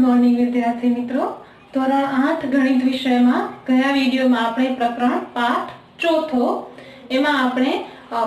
Morning विद्यार्थी मित्रों। धोरण 8 गणित विषय में गया वीडियो में आपणे प्रकरण पाठ चौथो एमां आपणे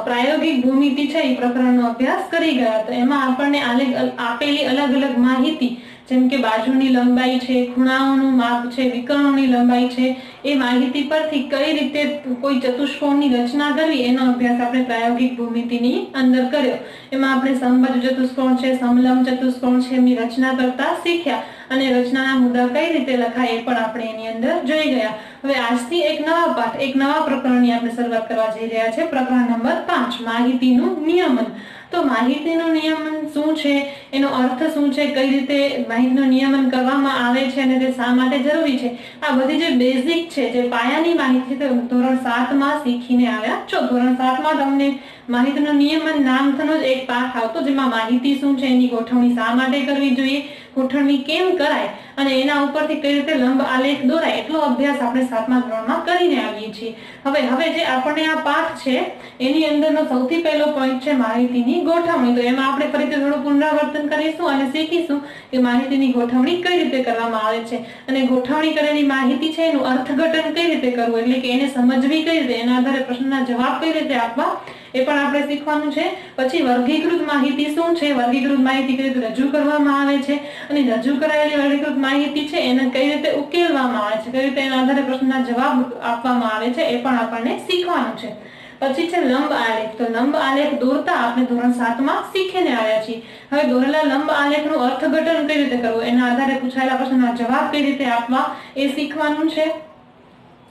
प्रायोगिक भूमिति छे ए प्रकरणनो अभ्यास करी गया। तो एमां आपणे आपेली अलग अलग माहिती जेम के बाजुनी लंबाई छे, खूणाओनुं माप छे, विकर्णोनी लंबाई छे, ए माहिती परथी कई रीते कोई चतुष्कोणनी रचना करवी एनो अभ्यास आपणे प्रायोगिक भूमितिनी अंदर कर्यो। एमां आपणे समबाजु चतुष्कोण छे, समलंब चतुष्कोण छे एमनी रचना करता शीख्या અને રચનાના મુદ્દા કઈ રીતે લખાય એ પણ આપણે એની અંદર જોઈ ગયા। હવે આજથી એક નવા પાઠ, એક નવા પ્રકરણની આપણે શરૂઆત કરવા જઈ રહ્યા છે। પ્રકરણ નંબર 5 માહિતીનું નિયમન। તો માહિતીનું નિયમન શું છે, એનો અર્થ શું છે, કઈ રીતે માહિતીનું નિયમન કરવામાં આવે છે અને તે શા માટે જરૂરી છે, આ બધી જે બેઝિક છે, જે પાયાની માહિતી છે ધોરણ 7 માં શીખીને આવ્યા છો। ધોરણ 7 માં તમને માહિતીનું નિયમન નામનો જ એક પાઠ આવતો જેમાં માહિતી શું છે, એની ગોઠવણી શા માટે કરવી જોઈએ, ગોઠવણી કેમ કરાય અને એના ઉપરથી કઈ રીતે લંબ આલેખ દોરાય એટલો અભ્યાસ આપણે 7મા ધોરણમાં કરીને આવીએ છીએ। હવે જે આપણને આ પાઠ છે એની અંદરનો સૌથી પહેલો પોઈન્ટ છે માહિતીની ગોઠવણી। તો એમાં આપણે ફરીથી થોડું પુનરાવર્તન કરીશું અને શીખીશું કે માહિતીની ગોઠવણી કઈ રીતે કરવામાં આવે છે અને ગોઠવણી કરેલી માહિતી છે એનું અર્થઘટન કઈ રીતે કરવું, એટલે કે એને સમજવી કઈ રીતે, એના આધારે પ્રશ્નના જવાબ કઈ રીતે આપવા એ પણ આપણે શીખવાનું છે। પછી વર્ગીકૃત માહિતી શું છે, વર્ગીકૃત માહિતી કઈ રીતે રજૂ કરવામાં આવે છે અને રજૂ કરાયેલી વર્ગીકૃત માહિતી છે એને કઈ રીતે ઉકેલવામાં આવે છે, કઈ રીતે એના આધારે પ્રશ્નના જવાબ આપવામાં આવે છે એ પણ આપણને શીખવાનું છે। પછી છે લંબ આલેખ। તો લંબ આલેખ દોરતા આપણે ધોરણ 7 માં શીખીને આવ્યા છીએ। હવે દોરેલા લંબ આલેખનું અર્થઘટન કઈ રીતે કરવું, એના આધારે પૂછાયેલા પ્રશ્નના જવાબ કઈ રીતે આપવા એ શીખવાનું છે।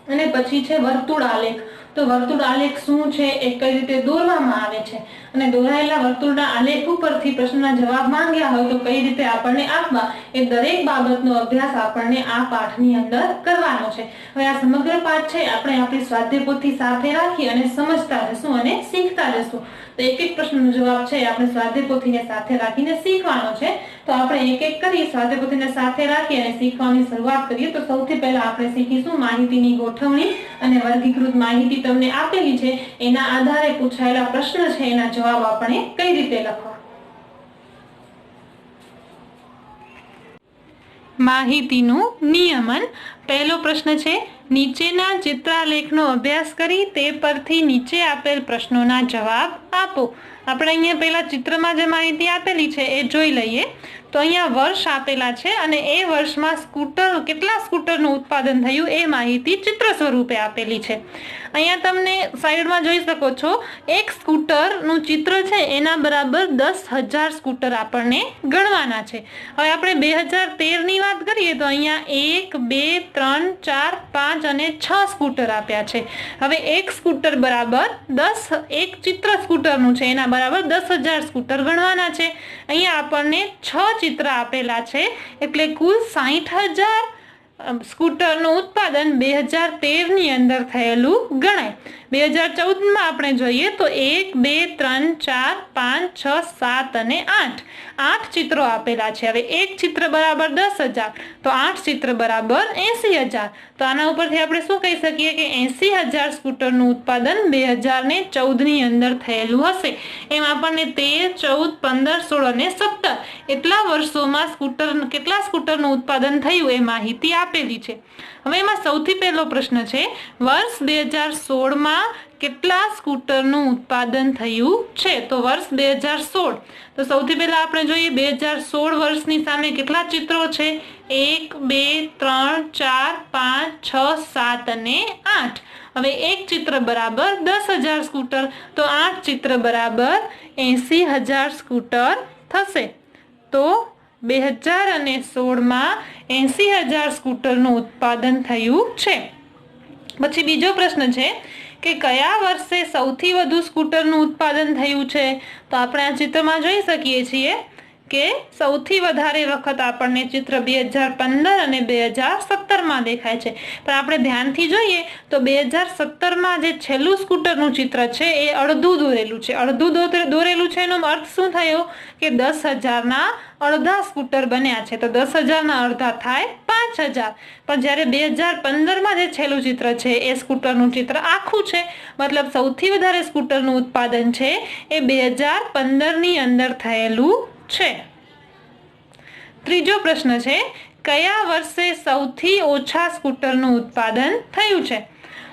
અને પછી છે વર્તુળ આલેખ। તો વર્તુળ આલેખ શું છે, એ કઈ રીતે દોરવામાં આવે છે અને દોરાયેલા વર્તુળના આલેખ ઉપરથી પ્રશ્નના જવાબ માંગ્યા હોય તો કઈ રીતે આપણને આપવા, એ દરેક બાબતનો અભ્યાસ આપણને આ પાઠની અંદર કરવાનો છે। હવે આ સમગ્ર પાઠ છે આપણે આપણી સ્વાધ્યાય પોથી સાથે રાખી અને સમજતા જશું અને શીખતા જશું। તો એક એક પ્રશ્નનો જવાબ છે આપણે સ્વાધ્યાય પોથીને સાથે રાખીને શીખવાનો છે। તો આપણે એક એક કરી સ્વાધ્યાય પોથીને સાથે રાખી અને શીખવાની શરૂઆત કરીએ। તો સૌથી પહેલા આપણે શીખીશું માહિતીની ગોઠવણી અને વર્ગીકૃત માહિતી તમને આપેલી છે એના આધારે પૂછાયેલા પ્રશ્ન છે એના જવાબ આપણે કઈ રીતે લખવા। માહિતીનું નિયમન। પહેલો પ્રશ્ન છે, નીચેના ચિત્રાલેખનો અભ્યાસ કરી તે પરથી નીચે આપેલ પ્રશ્નોના જવાબ આપો। આપણે અહીંયા પહેલા ચિત્રમાં જે માહિતી આપેલી છે એ જોઈ લઈએ। તો અહીંયા વર્ષ આપેલા છે અને એ વર્ષમાં કેટલા સ્કૂટરનું ઉત્પાદન થયું એ માહિતી ચિત્ર સ્વરૂપે આપેલી છે। અહીંયા તમને સાઈડમાં જોઈ શકો છો, એક સ્કૂટરનું ચિત્ર છે એના બરાબર 10,000 સ્કૂટર આપણને ગણવાના છે। હવે આપણે 2013ની વાત કરીએ તો અહીંયા 1, 2, 3, 4, 5 અને 6 સ્કૂટર આપ્યા છે। હવે એક સ્કૂટર બરાબર 10, એક ચિત્ર સ્કૂટરનું છે એના બરાબર 10,000 સ્કૂટર ગણવાના છે। અહીંયા આપણને 6 ચિત્ર આપેલા છે એટલે કુલ 60,000 સ્કૂટરનું ઉત્પાદન 2013ની અંદર થયેલું ગણાય। 2014માં આપણે જોઈએ તો 1, 2, 3, 4, 5, 6, 7 અને 8 ચિત્રો આપેલા છે। હવે એક ચિત્ર બરાબર 10,000 તો 8 ચિત્ર બરાબર 80,000। તો આના ઉપરથી આપણે શું કહી શકીએ કે 80,000 સ્કૂટરનું ઉત્પાદન 2014ની અંદર થયેલું હશે। એમ આપણને 13, 14, 15, 16 અને 17 એટલા વર્ષોમાં કેટલા સ્કૂટરનું ઉત્પાદન થયું એ માહિતી આપેલી છે। હવે એમાં સૌથી પહેલો પ્રશ્ન છે, વર્ષ 2016માં કેટલા સ્કૂટરનું ઉત્પાદન થયું છે। તો વર્ષ 2016, તો સૌથી પહેલા આપણે જોઈએ 2016 વર્ષની સામે કેટલા ચિત્રો છે, 1, 2, 3, 4, 5, 6, 7 અને 8। હવે એક ચિત્ર બરાબર 10,000 સ્કૂટર તો 8 ચિત્ર બરાબર 80,000 સ્કૂટર થશે। તો 2016માં 80,000 સ્કૂટરનું ઉત્પાદન થયું છે। પછી બીજો પ્રશ્ન છે કે કયા વર્ષે સૌથી વધુ સ્કૂટરનું ઉત્પાદન થયું છે। તો આપણે આ ચિત્રમાં જોઈ શકીએ છીએ કે સૌથી વધારે વખત આપણને ચિત્ર 2015 અને 2017માં દેખાય છે। પણ આપણે ધ્યાનથી જોઈએ તો 2017માં જે છેલ્લું સ્કૂટરનું ચિત્ર છે એ અડધું દોરેલું છે। અડધું દોરેલું છે એનો અર્થ શું થયો કે 10,000ના અડધા સ્કૂટર બન્યા છે। તો 10,000ના અડધા થાય 5,000। પણ જ્યારે 2015માં જે છેલ્લું ચિત્ર છે એ સ્કૂટરનું ચિત્ર આખું છે, મતલબ સૌથી વધારે સ્કૂટરનું ઉત્પાદન છે એ 2015ની અંદર થયેલું છે। ત્રીજો પ્રશ્ન છે, કયા વર્ષે સૌથી ઓછા સ્કૂટરનું ઉત્પાદન થયું છે?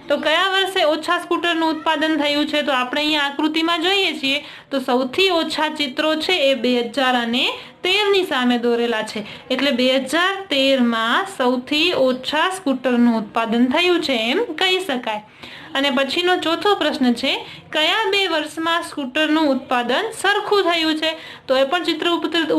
તો કયા વર્ષે ઓછા સ્કૂટરનું ઉત્પાદન થયું છે? તો આપણે અહીંયા આકૃતિમાં જોઈએ છીએ તો સૌથી ઓછા ચિત્રો છે એ 2013ની સામે દોરેલા છે, એટલે 2013માં સૌથી ઓછા સ્કૂટરનું ઉત્પાદન થયું છે એમ કહી શકાય. અને પછીનો ચોથો પ્રશ્ન છે, કયા 2 વર્ષમાં સ્કૂટરનું ઉત્પાદન સરખું થયું છે? તો એ પણ ચિત્ર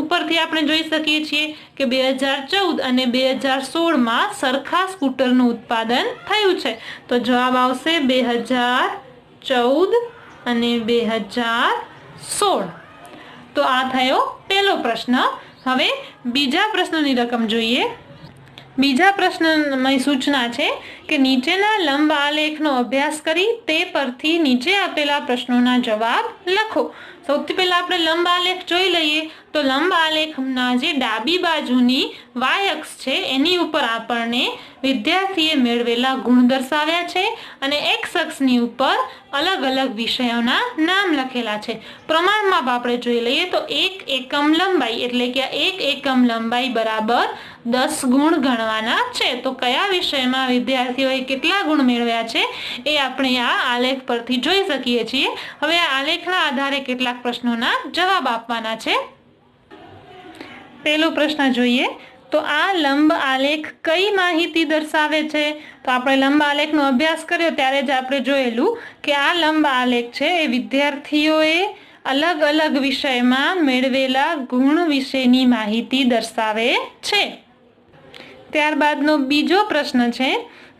ઉપરથી આપણે જોઈ શકીએ છીએ કે 2014 અને 2016માં સરખા સ્કૂટરનું ઉત્પાદન થયું છે. તો જવાબ આવશે 2014 અને 2016. તો આ થયો પહેલો પ્રશ્ન. હવે બીજા પ્રશ્નની રકમ જોઈએ. બીજા પ્રશ્નમાં સૂચના છે કે નીચેના લંબ આલેખનો અભ્યાસ કરી તે પરથી નીચે આપેલા પ્રશ્નોના જવાબ લખો. સૌથી પહેલા આપણે લંબ આલેખ જોઈ લઈએ. તો લંબ આલેખના જે ડાબી બાજુની y અક્ષ છે એની ઉપર આપણને વિદ્યાર્થીએ મેળવેલા ગુણ દર્શાવ્યા છે અને x અક્ષની ઉપર અલગ અલગ વિષયોના નામ લખેલા છે. પ્રમાણમાં આપણે જોઈ લઈએ તો 1 એકમ લંબાઈ એટલે કે 1 એકમ લંબાઈ બરાબર 10 ગુણ ગણવાના છે. તો કયા વિષયમાં વિદ્યાર્થીઓએ કેટલા ગુણ મેળવ્યા છે એ આપણે આ આલેખ પરથી જોઈ શકીએ છીએ. હવે આ આલેખના આધારે કેટલાક પ્રશ્નોના જવાબ આપવાના છે. પહેલો પ્રશ્ન જોઈએ તો આ લંબ આલેખ કઈ માહિતી દર્શાવે છે? તો આપણે લંબ આલેખનો અભ્યાસ કર્યો ત્યારે જ આપણે જોયેલું કે આ લંબ આલેખ છે એ વિદ્યાર્થીઓએ અલગ અલગ વિષયમાં મેળવેલા ગુણ વિશેની માહિતી દર્શાવે છે. ત્યારબાદનો બીજો પ્રશ્ન છે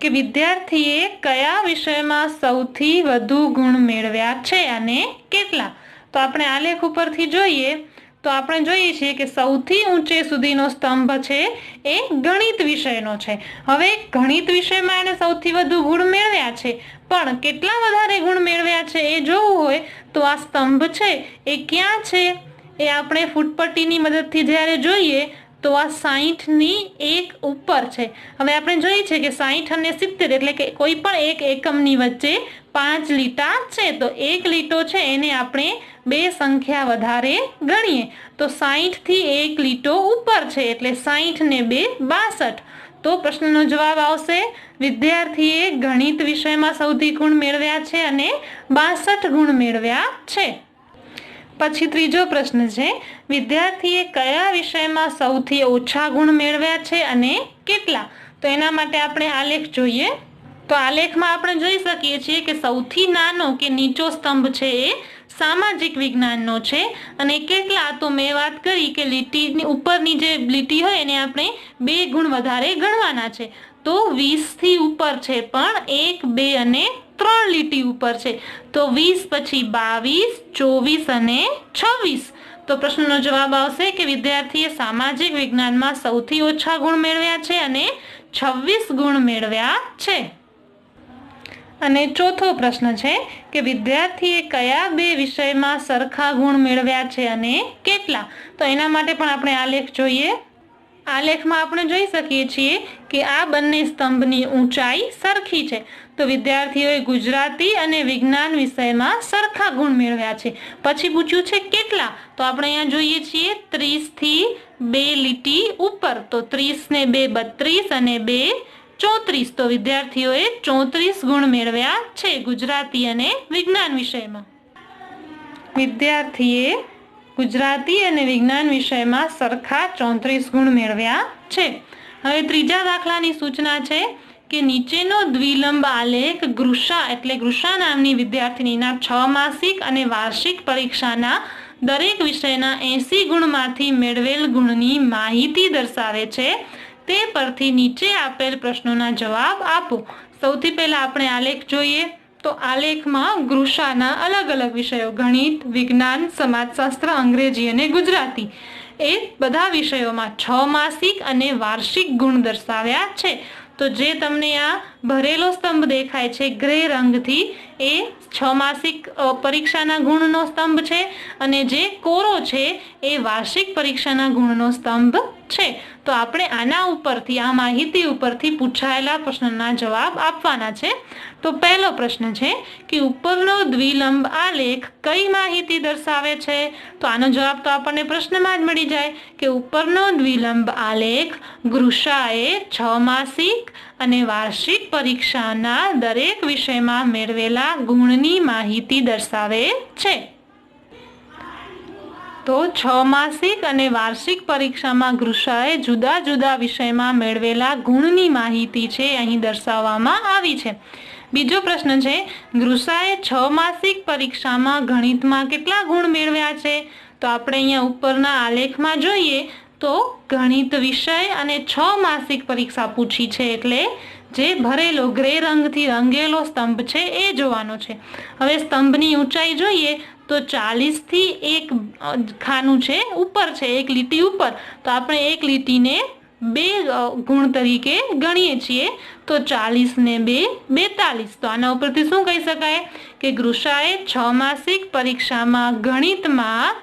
કે વિદ્યાર્થીએ કયા વિષયમાં સૌથી વધુ ગુણ મેળવ્યા છે અને કેટલા? તો આપણે આલેખ ઉપરથી જોઈએ તો આપણે જોઈએ છીએ કે સૌથી ઊંચે સુધીનો સ્તંભ છે એ ગણિત વિષયનો છે. હવે ગણિત વિષયમાં એને સૌથી વધુ ગુણ મેળવ્યા છે, પણ કેટલા વધારે ગુણ મેળવ્યા છે એ જોવું હોય તો આ સ્તંભ છે એ ક્યાં છે એ આપણે ફૂટપટ્ટીની મદદથી જ્યારે જોઈએ તો આ 60ની એક ઉપર છે. હવે આપણે જોઈએ છે કે 60 અને 70 એટલે કે કોઈ પણ એક એકમની વચ્ચે 5 લીટા છે. તો એક લીટો છે એને આપણે 2 સંખ્યા વધારે ગણીએ તો 60 થી 1 લીટો ઉપર છે એટલે 60 ને 2 62. તો પ્રશ્નનો જવાબ આવશે વિદ્યાર્થીએ ગણિત વિષયમાં સૌથી ગુણ મેળવ્યા છે અને 62 ગુણ મેળવ્યા છે. પછી ત્રીજો પ્રશ્ન છે વિદ્યાર્થીએ કયા વિષયમાં સૌથી ઓછા ગુણ મેળવ્યા છે અને કેટલા? તો એના માટે આપણે આલેખ જોઈએ. તો આલેખમાં આપણે જોઈ શકીએ છીએ કે સૌથી નાનો કે નીચો સ્તંભ છે એ સામાજિક વિજ્ઞાનનો છે અને કેટલા તો મેં વાત કરી કે લીટીની ઉપરની જે લીટી હોય એને આપણે 2 ગુણ વધારે ગણવાના છે. તો 20 થી ઉપર છે પણ 1, 2 અને 3 લીટી ઉપર છે. તો 20 પછી 22, 24 અને 26. તો પ્રશ્નનો જવાબ આવશે કે વિદ્યાર્થીએ સામાજિક વિજ્ઞાનમાં સૌથી ઓછા ગુણ મેળવ્યા છે અને 26 ગુણ મેળવ્યા છે. અને ચોથો પ્રશ્ન છે કે વિદ્યાર્થીએ કયા 2 વિષયમાં સરખા ગુણ મેળવ્યા છે અને કેટલા? તો એના માટે પણ આપણે આલેખ જોઈએ. આલેખમાં આપણે જોઈ શકીએ છીએ કે આ બંને સ્તંભની ઊંચાઈ સરખી છે. તો વિદ્યાર્થીઓએ ગુજરાતી અને વિજ્ઞાન વિષયમાં સરખા ગુણ મેળવ્યા છે. પછી પૂછ્યું છે કેટલા? તો આપણે અહીંયા જોઈએ છીએ 30 થી 2 લીટી ઉપર. તો 30 ને 2 32 અને 2 34. તો વિદ્યાર્થીઓએ 34 ગુણ મેળવ્યા છે ગુજરાતી અને વિજ્ઞાન વિષયમાં. વિદ્યાર્થીએ ગુજરાતી અને વિજ્ઞાન વિષયમાં સરખા 34 ગુણ મેળવ્યા છે. હવે ત્રીજા દાખલાની સૂચના છે કે નીચેનો દ્વિલંબ આલેખ ગૃષા એટલે ગૃષા નામની વિદ્યાર્થીનીના 6 માસિક અને વાર્ષિક પરીક્ષાના દરેક વિષયના 80 ગુણમાંથી મેળવેલ ગુણની માહિતી દર્શાવે છે. તે પરથી નીચે આપેલ પ્રશ્નોના જવાબ આપો. સૌથી પહેલા આપણે આલેખ જોઈએ. તો આલેખમાં ગૃષાના અલગ અલગ વિષયો ગણિત, વિજ્ઞાન, સમાજશાસ્ત્ર, અંગ્રેજી અને ગુજરાતી એ બધા વિષયોમાં 6 માસિક અને વાર્ષિક ગુણ દર્શાવ્યા છે. તો જે તમને આ ભરેલો સ્તંભ દેખાય છે ગ્રે રંગથી એ 6 માસિક પરીક્ષાના ગુણનો સ્તંભ છે અને જે કોરો છે એ વાર્ષિક પરીક્ષાના ગુણનો સ્તંભ છે. તો આપણે આના ઉપરથી, આ માહિતી ઉપરથી પૂછાયેલા પ્રશ્નના જવાબ આપવાના છે. તો પહેલો પ્રશ્ન છે કે ઉપરનો દ્વિલંબ આલેખ કઈ માહિતી દર્શાવે છે? તો આનો જવાબ તો આપણને પ્રશ્નમાં જ મળી જાય કે ઉપરનો દ્વિલંબ આલેખ ગૃષાએ 6 માસિક અને વાર્ષિક પરીક્ષાના દરેક વિષયમાં મેળવેલા ગુણની માહિતી દર્શાવે છે. તો 6 માસિક અને વાર્ષિક પરીક્ષામાં ગૃષાએ જુદા જુદા વિષયમાં મેળવેલા ગુણની માહિતી છે અહીં દર્શાવવામાં આવી છે. બીજો પ્રશ્ન છે, ગૃષાએ 6 માસિક પરીક્ષામાં ગણિતમાં કેટલા ગુણ મેળવ્યા છે? તો આપણે અહીંયા ઉપરના આલેખમાં જોઈએ તો ગણિત વિષય અને 6 માસિક પરીક્ષા પૂછી છે, એટલે જે ભરેલો ગ્રે રંગથી રંગેલો સ્તંભ છે એ જોવાનો છે. હવે સ્તંભની ઊંચાઈ જોઈએ તો 40 થી એક ખાનું છે ઉપર છે, એક લીટી ઉપર. તો આપણે એક લીટીને 2 ગુણ તરીકે ગણીએ છીએ. તો 40 ને 2 42. તો આના ઉપરથી શું કહી શકાય કે ગૃષાએ 6 માસિક પરીક્ષામાં ગણિતમાં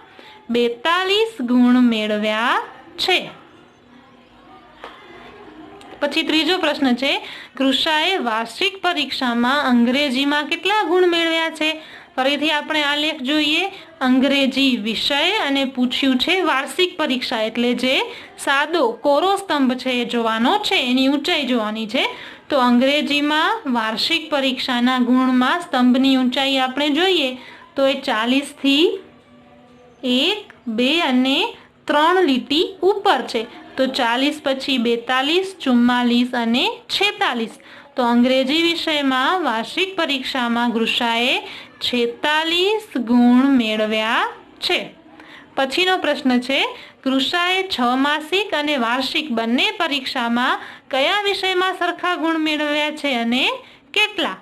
42 ગુણ મેળવ્યા છે. પછી ત્રીજો પ્રશ્ન છે, ગૃષાએ વાર્ષિક પરીક્ષામાં અંગ્રેજીમાં કેટલા ગુણ મેળવ્યા છે? ફરીથી આપણે આલેખ જોઈએ, અંગ્રેજી વિષય અને પૂછ્યું છે વાર્ષિક પરીક્ષા, એટલે જે સાદો કોરો સ્તંભ છે એ જોવાનો છે, એની ઊંચાઈ જોવાની છે. તો અંગ્રેજીમાં વાર્ષિક પરીક્ષાના ગુણમાં સ્તંભની ઊંચાઈ આપણે જોઈએ તો એ 40 થી 1, 2 અને 3 લીટી ઉપર છે. તો 40 પછી 42, 44 અને 46. તો અંગ્રેજી વિષયમાં વાર્ષિક પરીક્ષામાં ગૃષાએ 46 ગુણ મેળવ્યા છે. પછીનો પ્રશ્ન છે, ગૃષાએ 6 માસિક અને વાર્ષિક બંને પરીક્ષામાં કયા વિષયમાં સરખા ગુણ મેળવ્યા છે અને કેટલા?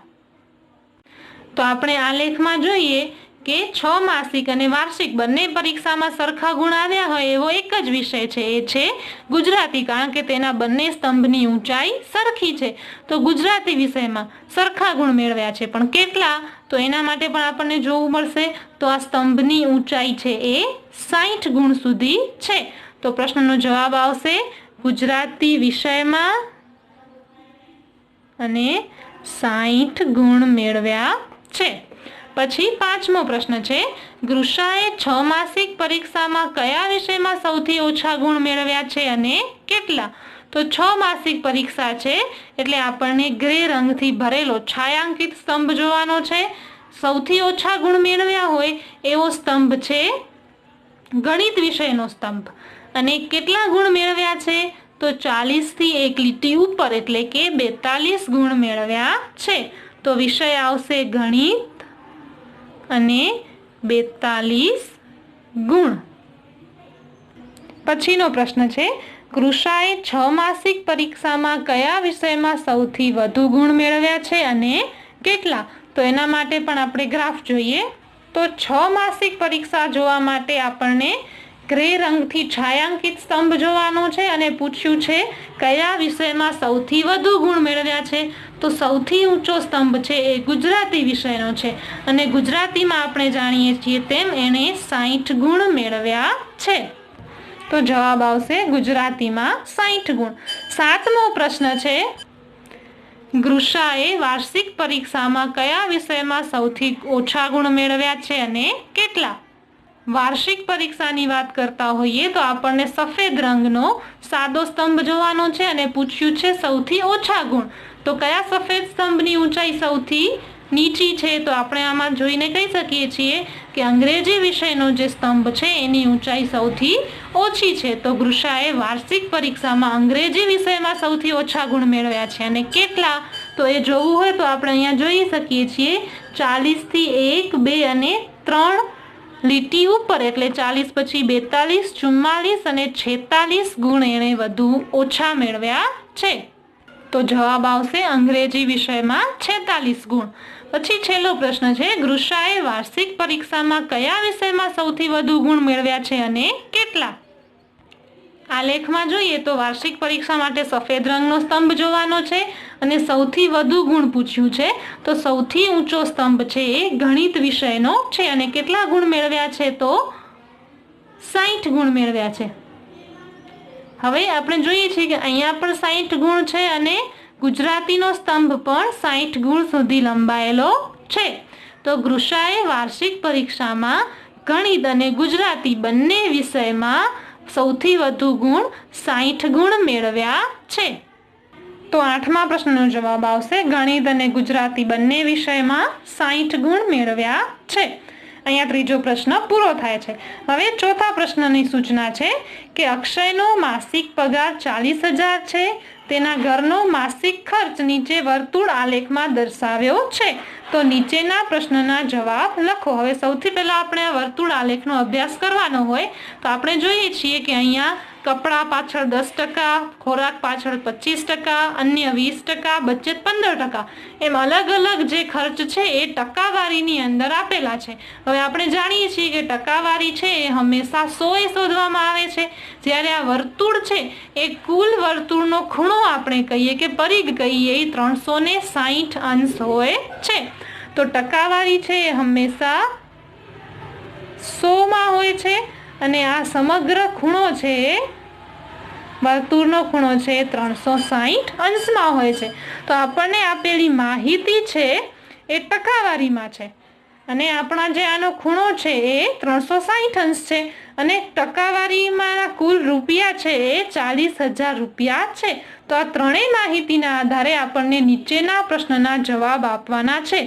તો આપણે આલેખમાં જોઈએ કે 6 માસિક અને વાર્ષિક બંને પરીક્ષામાં સરખા ગુણ આવ્યા હોય એવો એક જ વિષય છે, એ છે ગુજરાતી, કારણ કે તેના બંને સ્તંભની ઊંચાઈ સરખી છે. તો ગુજરાતી વિષયમાં સરખા ગુણ મેળવ્યા છે, પણ કેટલા? તો એના માટે પણ આપણને જોવું મળશે. તો આ સ્તંભની ઊંચાઈ છે એ 60 ગુણ સુધી છે. તો પ્રશ્નનો જવાબ આવશે ગુજરાતી વિષયમાં અને 60 ગુણ મેળવ્યા છે. પછી પાંચમો પ્રશ્ન છે, ગૃષાએ 6 માસિક પરીક્ષામાં કયા વિષયમાં સૌથી ઓછા ગુણ મેળવ્યા છે અને કેટલા? તો 6 માસિક પરીક્ષા છે એટલે આપણને ગ્રે રંગથી ભરેલો છાયાંકિત સ્તંભ જોવાનો છે. સૌથી ઓછા ગુણ મેળવ્યા હોય એવો સ્તંભ છે ગણિત વિષયનો સ્તંભ. અને કેટલા ગુણ મેળવ્યા છે? તો 40 થી એક લીટી ઉપર, એટલે કે 42 ગુણ મેળવ્યા છે. તો વિષય આવશે ગણિત અને 42 ગુણ. પછીનો પ્રશ્ન છે, ગૃષાએ 6 માસિક પરીક્ષામાં કયા વિષયમાં સૌથી વધુ ગુણ મેળવ્યા છે અને કેટલા? તો એના માટે પણ આપણે ગ્રાફ જોઈએ. તો 6 માસિક પરીક્ષા જોવા માટે આપણને ગ્રે રંગથી છાયાંકિત સ્તંભ જોવાનો છે અને પૂછ્યું છે કયા વિષયમાં સૌથી વધુ ગુણ મેળવ્યા છે. તો સૌથી ઊંચો સ્તંભ છે એ ગુજરાતી વિષયનો છે અને ગુજરાતીમાં આપણે જાણીએ છીએ તેમ એણે 60 ગુણ મેળવ્યા છે. તો જવાબ આવશે ગુજરાતીમાં 60 ગુણ. સાતમો પ્રશ્ન છે, ગૃષાએ વાર્ષિક પરીક્ષામાં કયા વિષયમાં સૌથી ઓછા ગુણ મેળવ્યા છે અને કેટલા? વાર્ષિક પરીક્ષાની વાત કરતા હોઈએ તો આપણને સફેદ રંગનો સાદો સ્તંભ જોવાનો છે અને પૂછ્યું છે સૌથી ઓછા ગુણ. તો કયા સફેદ સ્તંભની ઊંચાઈ સૌથી નીચી છે? તો આપણે આમાં જોઈને કહી શકીએ છીએ કે અંગ્રેજી વિષયનો જે સ્તંભ છે એની ઊંચાઈ સૌથી ઓછી છે. તો ગૃષાએ વાર્ષિક પરીક્ષામાં અંગ્રેજી વિષયમાં સૌથી ઓછા ગુણ મેળવ્યા છે અને કેટલા? તો એ જોવું હોય તો આપણે અહીંયા જોઈ શકીએ છીએ 40 થી 1, 2 અને 3 લીટી ઉપર, એટલે 40 પછી 42, 44 અને 46 ગુણ એણે વધુ ઓછા મેળવ્યા છે. તો જવાબ આવશે અંગ્રેજી વિષયમાં 46 ગુણ. પછી છેલ્લો પ્રશ્ન છે, ગૃષાએ વાર્ષિક પરીક્ષામાં કયા વિષયમાં સૌથી વધુ ગુણ મેળવ્યા છે અને કેટલા? આલેખમાં જોઈએ તો વાર્ષિક પરીક્ષા માટે સફેદ રંગનો સ્તંભ જોવાનો છે અને સૌથી વધુ ગુણ પૂછ્યું છે તો સૌથી ઊંચો સ્તંભ છે એ ગણિત વિષયનો છે અને કેટલા ગુણ મેળવ્યા છે તો 60 ગુણ મેળવ્યા છે। હવે આપણે જોઈએ છીએ કે અહીંયા પણ 60 ગુણ છે અને ગુજરાતીનો સ્તંભ પણ 60 ગુણ સુધી લંબાયેલો છે। તો ગૃષાએ વાર્ષિક પરીક્ષામાં ગણિત અને ગુજરાતી બંને વિષયમાં સૌથી વધુ ગુણ 60 ગુણ મેળવ્યા છે। તો 8મા પ્રશ્નનો જવાબ આવશે ગણિત અને ગુજરાતી બંને વિષયમાં 60 ગુણ મેળવ્યા છે। અહીંયા ત્રીજો પ્રશ્ન પૂરો થાય છે। હવે ચોથા પ્રશ્નની સૂચના છે કે અક્ષયનો માસિક પગાર 40,000 છે, તેના ઘરનો માસિક ખર્ચ નીચે વર્તુળ આલેખમાં દર્શાવ્યો છે। તો નીચેના પ્રશ્નના જવાબ લખો। હવે સૌથી પહેલા આપણે આ વર્તુળ આલેખનો અભ્યાસ કરવાનો હોય તો આપણે જોઈએ છીએ કે અહીંયા કપડા પાછળ 10%, ખોરાક પાછળ 25%, અન્ય 20%, બચત 15%, એમ અલગ અલગ જે ખર્ચ છે એ ટકાવારીની અંદર આપેલા છે। હવે આપણે જાણીએ છીએ કે ટકાવારી છે એ હંમેશા 100 શોધવામાં આવે છે, જ્યારે આ વર્તુળ છે એ કુલ વર્તુળનો ખૂણો આપણે કહીએ કે પરિઘ કહીએ એ 360 અંશ હોય છે। તો ટકાવારી છે એ હંમેશા 100 હોય છે અને આ સમગ્ર ખૂણો છે વર્તુળનો ખૂણો છે 360 અંશમાં હોય છે। તો આપણને આપેલી માહિતી છે એ ટકાવારીમાં છે અને આપણા જે આનો ખૂણો છે એ 360 અંશ છે અને ટકાવારીમાં કુલ રૂપિયા છે એ 40,000 રૂપિયા છે। તો આ ત્રણેય માહિતીના આધારે આપણને નીચેના પ્રશ્નના જવાબ આપવાના છે।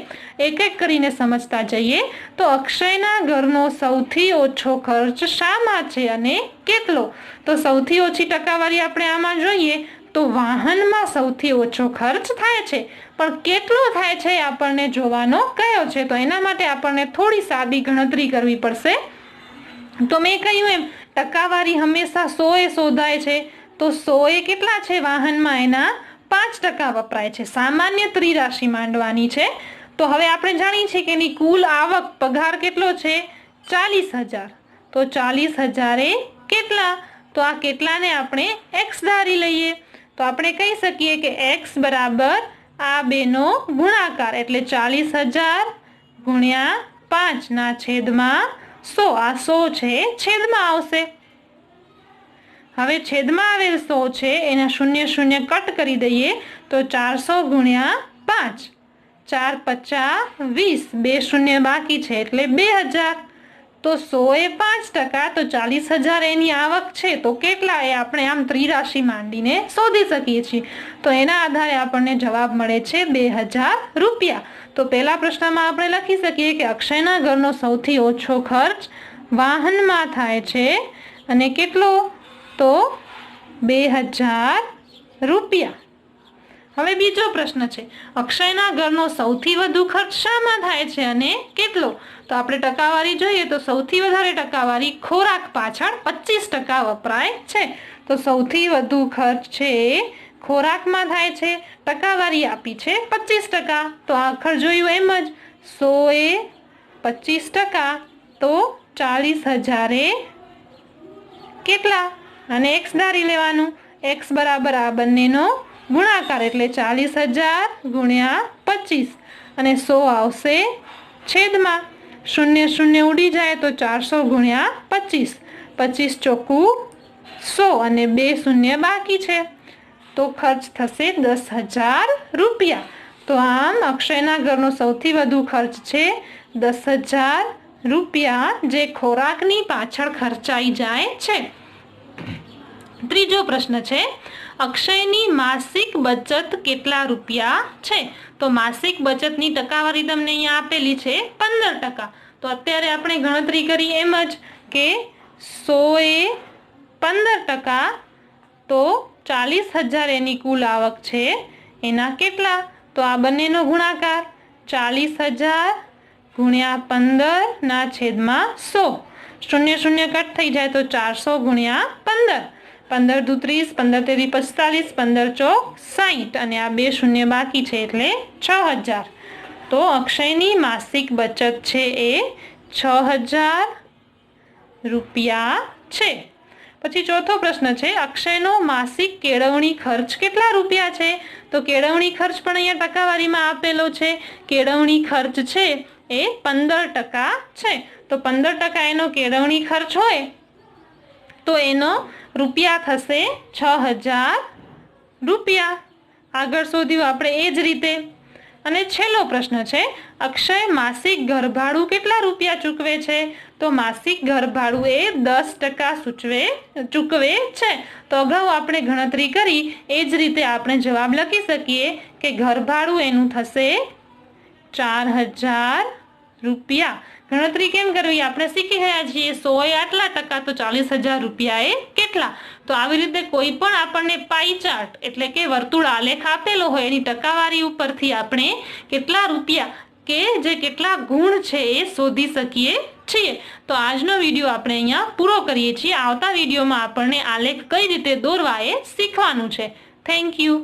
એક એક કરીને સમજતા જઈએ તો અક્ષયના ઘરનો સૌથી ઓછો ખર્ચ શામાં છે અને કેટલો? તો સૌથી ઓછી ટકાવારી આપણે આમાં જોઈએ તો વાહનમાં સૌથી ઓછો ખર્ચ થાય છે, પણ કેટલો થાય છે આપણને જોવાનો કયો છે। તો એના માટે આપણને થોડી સાદી ગણતરી કરવી પડશે। તો મેં કહ્યું એમ ટકાવારી હંમેશા 100 શોધાય છે, તો 100 કેટલા છે વાહનમાં એના 5% વપરાય છે। સામાન્ય ત્રિરાશિ માંડવાની છે। તો હવે આપણે જાણીએ છીએ કે એની કુલ આવક પગાર કેટલો છે 40,000, તો 40,000 એ કેટલા? તો આ કેટલાને આપણે x ધારી લઈએ તો આપણે કહી શકીએ કે x બરાબર આ બેનો ગુણાકાર એટલે 40,000 ગુણ્યા 5 ના છેદમાં 100, આ 100 છે છેદમાં આવશે। હવે છેદમાં આવેલ 100 છે એના 0 0 કટ કરી દઈએ તો 400 ગુણ્યા 5, 4 50 20, 2 શૂન્ય બાકી છે એટલે 2000। તો 100 એ 5%, તો 40,000 એની આવક છે તો કેટલા એ આપણે આમ ત્રિરાશિ માંડીને શોધી શકીએ છીએ। તો એના આધારે આપણને જવાબ મળે છે 2000 રૂપિયા। તો પહેલા પ્રશ્નમાં આપણે લખી શકીએ કે અક્ષયના ઘરનો સૌથી ઓછો ખર્ચ વાહનમાં થાય છે અને કેટલો? તો 2000 રૂપિયા। હવે બીજો પ્રશ્ન છે અક્ષયના ઘરનો સૌથી વધુ ખર્ચ શામાં થાય છે અને કેટલો? તો આપણે ટકાવારી જોઈએ તો સૌથી વધારે ટકાવારી ખોરાક પાછળ 25% વપરાય છે। તો સૌથી વધુ ખર્ચ છે ખોરાકમાં થાય છે, ટકાવારી આપી છે 25%। તો આખર જોયું એમ જ 100 એ 25%, તો 40,000 એ કેટલા? અને x ધારી લેવાનું, x બરાબર આ બંનેનો ગુણાકાર એટલે 40,000 ગુણ્યા 25 અને 100 આવશે છેદમાં, 0 0 ઉડી જાય તો 400 ગુણ્યા 25, 25 ચોખ્ખું 100 અને 2 શૂન્ય બાકી છે તો ખર્ચ થશે 10,000 રૂપિયા। તો આમ અક્ષયના ઘરનો સૌથી વધુ ખર્ચ છે 10,000 રૂપિયા જે ખોરાકની પાછળ ખર્ચાઈ જાય છે। ત્રીજો પ્રશ્ન છે અક્ષયની માસિક બચત કેટલા રૂપિયા છે? તો માસિક બચતની ટકાવારી તમને અહીંયા આપેલી છે 15%। તો અત્યારે આપણે ગણતરી કરી એમ જ કે 100 એ 15%, તો 40,000 એની કુલ આવક છે એના કેટલા? તો આ બંનેનો ગુણાકાર 40,000 ગુણ્યા 15 ના છેદમાં 100, 0 0 કટ થઈ જાય તો 400 ગુણ્યા 15, 15 દુ 30, 15 તેરી 45, 15 ચોક 60 અને આ 2 શૂન્ય બાકી છે એટલે 6,000। તો અક્ષયની માસિક બચત છે એ 6,000 રૂપિયા છે। પછી ચોથો પ્રશ્ન છે, અક્ષયનો માસિક કેળવણી ખર્ચ કેટલા રૂપિયા છે? તો કેળવણી ખર્ચ પણ અહીંયા ટકાવારીમાં આપેલો છે. કેળવણી ખર્ચ છે એ 15% છે. તો 15% એનો કેળવણી ખર્ચ હોય તો એનો રૂપિયા થશે 6000 રૂપિયા. આગળ શોધ્યું આપણે એ જ રીતે. અને છેલ્લો પ્રશ્ન છે, અક્ષય માસિક ઘરભાડું કેટલા રૂપિયા ચૂકવે છે? તો માસિક ઘરભાડું એ 10% ચૂકવે છે. તો અગાઉ આપણે ગણતરી કરી એ જ રીતે આપણે જવાબ લખી શકીએ કે ઘરભાડું એનું થશે 4000 રૂપિયા. ગણતરી કેમ કરવી આપણે શીખી ગયા છીએ. 100 એ આટલા ટકા તો 40000 રૂપિયા એ કેટલા. તો આવી રીતે કોઈ પણ આપણને પાઈ ચાર્ટ એટલે કે વર્તુળ આલેખ આપેલો હોય એની ટકાવારી ઉપરથી આપણે કેટલા રૂપિયા કે જે કેટલા ગુણ છે એ શોધી શકીએ છીએ. તો આજનો વિડીયો આપણે અહીંયા પૂરો કરીએ છીએ. આવતા વિડીયોમાં આપણને આલેખ કઈ રીતે દોરવા એ શીખવાનું છે. Thank you.